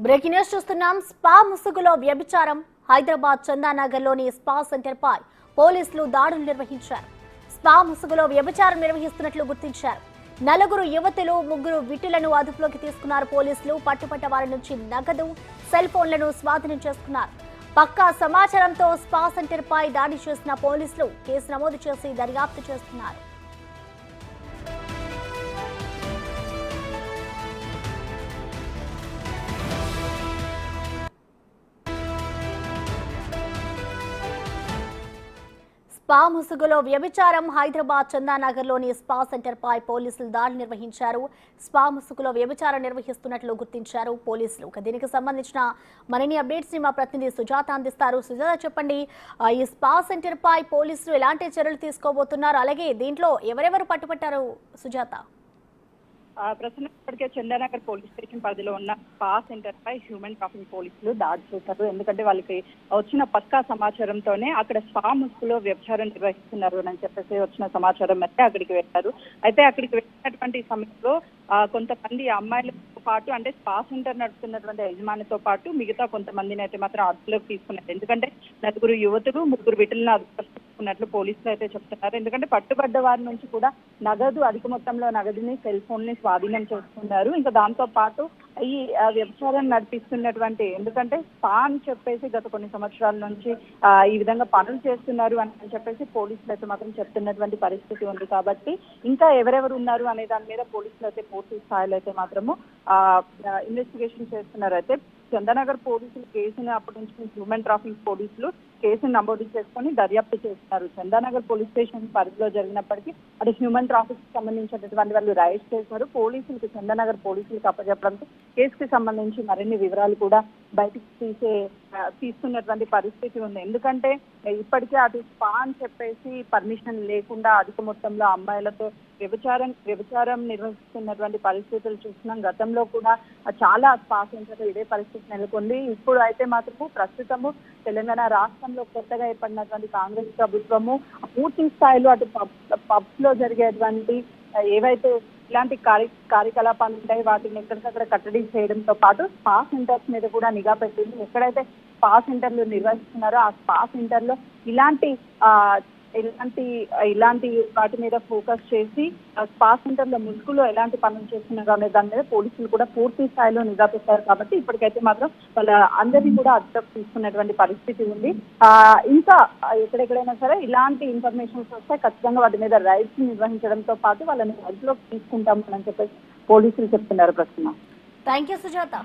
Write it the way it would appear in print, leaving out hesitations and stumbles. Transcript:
Breaking news చూస్తున్నాం. Spa ముసుగులో వ్యభిచారం. హైదరాబాద్ చందానగర్లోని స్పా సెంటర్ పై పోలీసులు దాడులు నిర్వహించారు. స్పా ముసుగులో వ్యభిచారం నిర్వహిస్తున్నట్లు గుర్తించారు. నలుగురు యువతులు, ముగ్గురు విటులను అదుపులోకి తీసుకున్నారు పోలీసులు. పట్టుపట్ట వారి నుంచి నగదు, సెల్ ఫోన్లను స్వాధీనం చేసుకున్నారు. పక్కా సమాచారంతో స్పా సెంటర్ పై దాడి చేసిన పోలీసులు కేసు నమోదు చేసి దర్యాప్తు చేస్తున్నారు. స్పా ముసుగులో వ్యభిచారం. హైదరాబాద్ చందానగర్లోని స్పా సెంటర్ పై పోలీసులు దాడి నిర్వహించారు. స్పా ముసుగులో వ్యభిచారం నిర్వహిస్తున్నట్లు గుర్తించారు పోలీసులు. దీనికి సంబంధించిన మరిన్ని అప్డేట్స్ ని మా ప్రతినిధి సుజాత అందిస్తారు. సుజాత, చెప్పండి, ఈ స్పా సెంటర్ పై పోలీసులు ఎలాంటి చర్యలు తీసుకోబోతున్నారు? అలాగే దీంట్లో ఎవరెవరు పట్టుబట్టారు సుజాత? ప్రస్తుతం ఇప్పటికే చందానగర్ పోలీస్ స్టేషన్ పరిధిలో ఉన్న స్పా సెంటర్ పై హ్యూమన్ ట్రాఫికింగ్ పోలీసులు దాడి చేశారు. ఎందుకంటే వాళ్ళకి వచ్చిన పక్కా సమాచారంతోనే అక్కడ స్పా ముసుగులో వ్యభిచారం నిర్వహిస్తున్నారు అని చెప్పేసి వచ్చిన సమాచారం మేరకు అక్కడికి వెళ్ళారు. అయితే అక్కడికి వెళ్ళినటువంటి సమయంలో కొంతమంది అమ్మాయిలతో పాటు, అంటే స్పా సెంటర్ నడుపుతున్నటువంటి యజమానితో పాటు మిగతా కొంతమందిని అయితే మాత్రం అదుపులోకి తీసుకున్నారు. ఎందుకంటే నలుగురు యువతులు, ముగ్గురు వీటిలను అదుపులోకి తీసుకున్నట్లు పోలీసులు అయితే చెప్తున్నారు. ఎందుకంటే పట్టుబడ్డ వారి నుంచి కూడా నగదు, అధిక మొత్తంలో నగదుని, సెల్ ఫోన్ ని స్వాధీనం చేసుకున్నారు. ఇంకా దాంతో పాటు ఈ వ్యభిచారం నడిపిస్తున్నటువంటి, ఎందుకంటే స్పా అని చెప్పేసి గత కొన్ని సంవత్సరాల నుంచి ఈ విధంగా పనులు చేస్తున్నారు అని చెప్పేసి పోలీసులు అయితే మాత్రం చెప్తున్నటువంటి పరిస్థితి ఉంది. కాబట్టి ఇంకా ఎవరెవరు ఉన్నారు అనే దాని మీద పోలీసులు అయితే పూర్తి స్థాయిలో అయితే మాత్రము ఇన్వెస్టిగేషన్ చేస్తున్నారు. అయితే చందానగర్ పోలీసులు కేసుని అప్పటి నుంచి హ్యూమన్ ట్రాఫికింగ్ పోలీసులు కేసును నమోదు చేసుకొని దర్యాప్తు చేస్తున్నారు. చందానగర్ పోలీస్ స్టేషన్ పరిధిలో జరిగినప్పటికీ అటు హ్యూమన్ ట్రాఫిక్ సంబంధించినటువంటి వాళ్ళు రైడ్ చేశారు. పోలీసులకు, చందానగర్ పోలీసులకు అప్పచెప్పడంతో కేసుకి సంబంధించి మరిన్ని వివరాలు కూడా బయటికి తీస్తున్నటువంటి పరిస్థితి ఉంది. ఎందుకంటే ఇప్పటికే అటు స్పా అని చెప్పేసి పర్మిషన్ లేకుండా అధిక మొత్తంలో అమ్మాయిలతో వ్యభిచారం నిర్వహిస్తున్నటువంటి పరిస్థితులు చూస్తున్నాం. గతంలో కూడా చాలా స్పా సెంటర్ ఇదే పరిస్థితి నెలకొంది. ఇప్పుడు అయితే మాత్రము ప్రస్తుతము తెలంగాణ రాష్ట్రంలో కొత్తగా ఏర్పడినటువంటి కాంగ్రెస్ ప్రభుత్వము పూర్తి స్థాయిలో అటు పబ్స్ లో జరిగేటువంటి ఏవైతే ఇలాంటి కార్యకలాపాలు ఉంటాయి వాటిని ఎక్కడికక్కడ కట్టడి చేయడంతో పాటు స్పా సెంటర్స్ మీద కూడా నిఘా పెట్టింది. ఎక్కడైతే స్పా సెంటర్లు నిర్వహిస్తున్నారో ఆ స్పా సెంటర్ లో ఇలాంటి వాటి మీద ఫోకస్ చేసి స్పా సెంటర్ లో ముసుగులో ఎలాంటి పనులు చేస్తున్నారు అనే దాని మీద పోలీసులు కూడా పూర్తి స్థాయిలో నిఘా పెట్టారు. కాబట్టి ఇప్పటికైతే మాత్రం వాళ్ళ అందరినీ కూడా అదుపులోకి తీసుకున్నటువంటి పరిస్థితి ఉంది. ఇంకా ఎక్కడెక్కడైనా సరే ఇలాంటి ఇన్ఫర్మేషన్స్ వస్తే ఖచ్చితంగా వాటి మీద రైడ్స్ నిర్వహించడంతో పాటు వాళ్ళని అదుపులోకి తీసుకుంటామని చెప్పేసి పోలీసులు చెప్తున్నారు. ప్రశ్న. Thank you Sujatha.